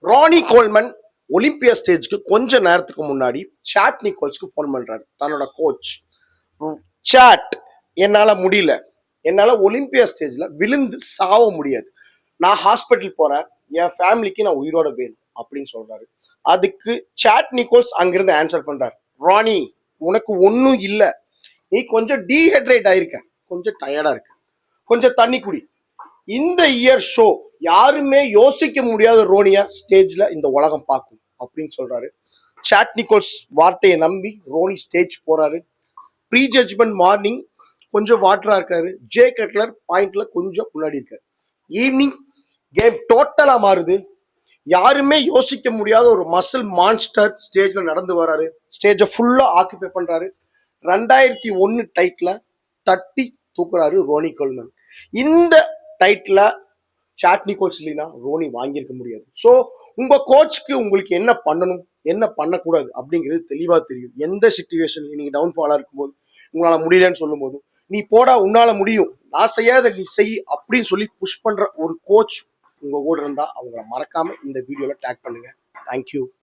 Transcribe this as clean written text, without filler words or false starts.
ரானி Coleman Olympia ஸ்டேஜ்க்கு கொஞ்ச நேரத்துக்கு முன்னாடி சாட் நிக்கோல்ஸ்க்கு ஃபோன் பண்றாரு. தன்னோட கோச் சாட், என்னால முடியல, என்னால ஒலிம்பியா ஸ்டேஜ்ல விழுந்து சாவ முடியாது, நான் ஹாஸ்பிட்டல் போறேன், என் ஃபேமிலிக்கு நான் உயிரோட வேணும் அப்படின்னு சொல்றாரு. அதுக்கு சாட் நிக்கோல்ஸ் அங்கிருந்து ஆன்சர் பண்றாரு, ராணி உனக்கு ஒன்னும் இல்ல, நீ கொஞ்சம் டீஹைட்ரேட் ஆயிருக்க, கொஞ்சம் டயர்டா இருக்க, கொஞ்சம் தண்ணி குடி. இந்த இயர் ஷோ யாருமே யோசிக்க முடியாத ரோனியா ஸ்டேஜ்ல இந்த உலகம் பார்க்கும் அப்படின்னு சொல்றாரு. சாட் நிக்கோல்ஸ் வார்த்தையை நம்பி ரோனி ஸ்டேஜ் போறாரு. ப்ரீ ஜட்ஜ்மெண்ட் மார்னிங் கொஞ்சம் வாட்டரா இருக்காரு. ஜே கட்லர் பாயிண்ட்ல கொஞ்சம் முன்னாடி இருக்காரு. ஈவினிங் கேம் டோட்டலா மாறுது. யாருமே யோசிக்க முடியாத ஒரு மசில் மான்ஸ்டர் ஸ்டேஜ்ல நடந்து வராரு. ஸ்டேஜை ஃபுல்லா ஆக்குபை பண்றாரு. 2001 டைட்டில தட்டி தூக்குறாரு ரோனி கோல்மன். இந்த டைட்டில சாட் நிக்கோல்ஸ் இல்லைன்னா ரோனி வாங்கியிருக்க முடியாது. ஸோ உங்க கோச்சுக்கு உங்களுக்கு என்ன பண்ணணும், என்ன பண்ணக்கூடாது அப்படிங்கிறது தெளிவா தெரியும். எந்த சிச்சுவேஷன் நீங்க டவுன்ஃபாலா இருக்கும்போது, உங்களால முடியலன்னு சொல்லும் போது, நீ போடா உன்னால முடியும், நான் செய்யாத நீ செய் அப்படின்னு சொல்லி புஷ் பண்ற ஒரு கோச் உங்க கூட இருந்தா அவங்கள மறக்காம இந்த வீடியோல டேக் பண்ணுங்க. தேங்க்யூ.